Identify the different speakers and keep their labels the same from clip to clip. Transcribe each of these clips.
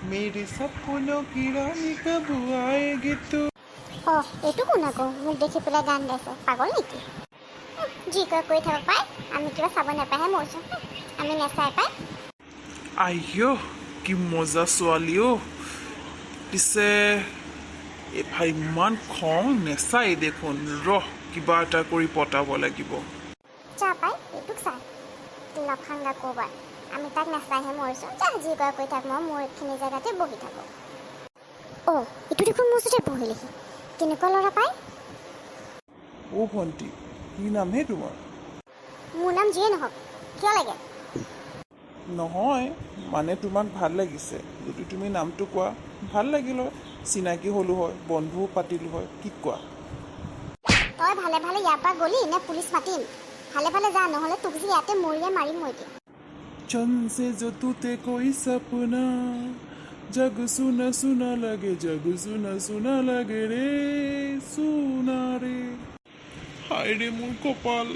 Speaker 1: मेरे सपनों की रानी कब आएगी तू।
Speaker 2: এইটো কোন আকৌ মোক দেখি পেলাই গান গাইছে পাগল নেকি যি কয় কৈ থাকক পাই আমি কিবা চাব নাপায়হে মৰছোঁ আমি নেচাই পাই
Speaker 1: আইঅ কি মজা ছোৱালী অ' পিছে এফাই ইমান খং নেচাই দেখোন ৰহ কিবা এটা কৰি পতাব লাগিব।
Speaker 2: যা পাই এইটোক চাই লফাংগা ক'ৰবাত আমি তাক নেচাইহে মৰিছোঁ যা যি কয় কৈ থাক মই মোৰ এইখিনি জেগাতে বহি থাকোঁ এইটো দেখোন মোৰ ওচৰতে বহিলেহি কেনেকুৱা ল'ৰা পাই
Speaker 1: অ' ভণ্টি কি নামহে তোমাৰ?
Speaker 2: মোৰ নাম যিয়ে নহওক কিয় লাগে
Speaker 1: নহয় মানে তোমাক ভাল লাগিছে যদি তুমি নামটো কোৱা ভাল লাগিল হয় চিনাকি হ'লোঁ হয় বন্ধুও পাতিলোঁ হয় কি কোৱা?
Speaker 2: তই ভালে ভালে ইয়াৰ পৰা গলি নে পুলিচ মাতিম ভালে ভালে যা নহ'লে তোক যে ইয়াতে মৰিয়ে মাৰিম মই এতিয়া
Speaker 1: चंद से जो तूते कोई सपना जग सुना सुना लगे जग सुना सुना लगे रे सुना रे हाय रे মোৰ কপাল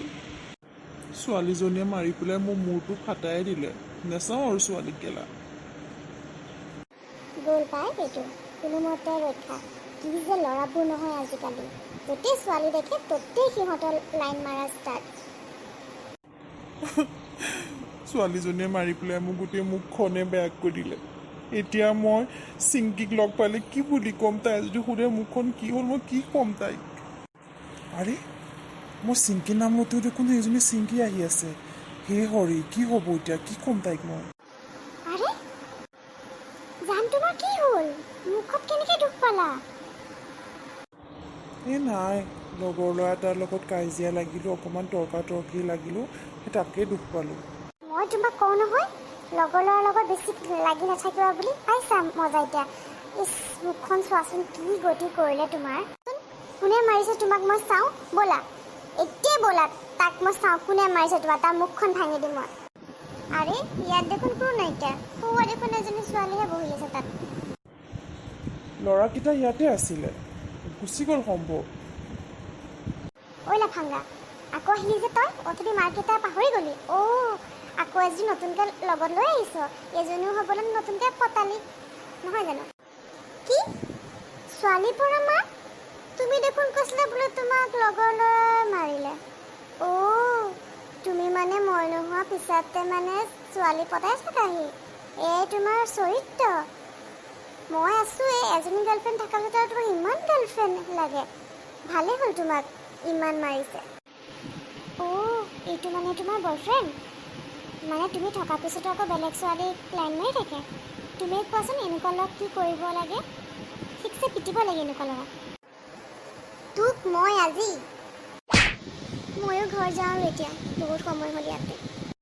Speaker 1: ছোৱালীজনীয়ে মাৰি পেলাই মোৰ মূৰটো ফাটাই দিলে নেচাওঁ আৰু ছোৱালীক গেলা
Speaker 2: গ'ল পাই এইটো কোনোমতে ৰক্ষা কি যে ল'ৰাবোৰ নহয় আজিকালি য'তেই ছোৱালী দেখে ত'তেই সিহঁতৰ লাইন মাৰা ষ্টাৰ্ট
Speaker 1: ছোৱালীজনীয়ে মাৰি পেলাই মোক গোটেই মুখখনে বেয়া কৰি দিলে এতিয়া মই চিংকিক লগ পালে কি বুলি ক'ম তাই যদি সোধে মুখখন কি হ'ল মই কি ক'ম তাইক আৰে মই চিংকি নাম লওঁতেও দেখোন সেইজনী চিংকি আহি আছে হে হৰি কি হ'ব এতিয়া কি ক'ম তাইক মই
Speaker 2: আৰে জান তোমাৰ কি হ'ল মুখত কেনেকৈ দুখ পালা
Speaker 1: এই নাই লগৰ ল'ৰা এটাৰ লগত কাজিয়া লাগিলোঁ অকণমান তৰ্কাতৰ্কি লাগিলোঁ সেই তাকেই দুখ পালোঁ
Speaker 2: মই তোমাক কওঁ নহয় লগৰ ল'ৰাৰ লগত বেছি লাগি নাথাকিবা বুলি পাইছা মজা এতিয়া ইছ মুখখন চোৱাচোন কি গতি কৰিলে তোমাৰ কোনে মাৰিছে তোমাক মই চাওঁ ব'লা এতিয়াই ব'লা তাক মই চাওঁ কোনে মাৰিছে তোমাক তাৰ মুখখন ভাঙি দিম মই আৰে ইয়াত দেখোন কোনো নাইকিয়া সৌৱা দেখোন এজনী ছোৱালীহে বহি আছে তাত
Speaker 1: ল'ৰাকেইটা ইয়াতে আছিলে গুচি গ'ল সম্ভৱ
Speaker 2: ঐ লাফাংগা আকৌ আহিলি যে তই অথনি মাৰ্কেটাৰ পাহৰি গ'লি আকৌ এজনী নতুনকৈ লগত লৈ আহিছ এজনীও হ'বলৈ নতুনকৈ পতালি নহয় জানো কি ছোৱালী পৰা মা তুমি দেখোন কৈছিলা বোলে তোমাক লগৰ ল'ৰাই মাৰিলে তুমি মানে মই নোহোৱা পিছতে মানে ছোৱালী পতাই থাকাহি এই তোমাৰ চৰিত্ৰ মই আছোঁ এই এজনী গাৰ্লফ্ৰেণ্ড থকা ভিতৰত তোমাক ইমান গাৰ্লফ্ৰেণ্ড লাগে ভালে হ'ল তোমাক ইমান মাৰিছে এইটো মানে তোমাৰ বয়ফ্ৰেণ্ড মানে তুমি থকাৰ পিছতো আকৌ বেলেগ ছোৱালী প্লেন মাৰি থাকে তুমি কোৱাচোন এনেকুৱা লগ কি কৰিব লাগে ঠিকছে পিটিব লাগে এনেকুৱা ল'ৰা তোক মই আজি ময়ো ঘৰ যাওঁ এতিয়া বহুত সময় হ'ল ইয়াতে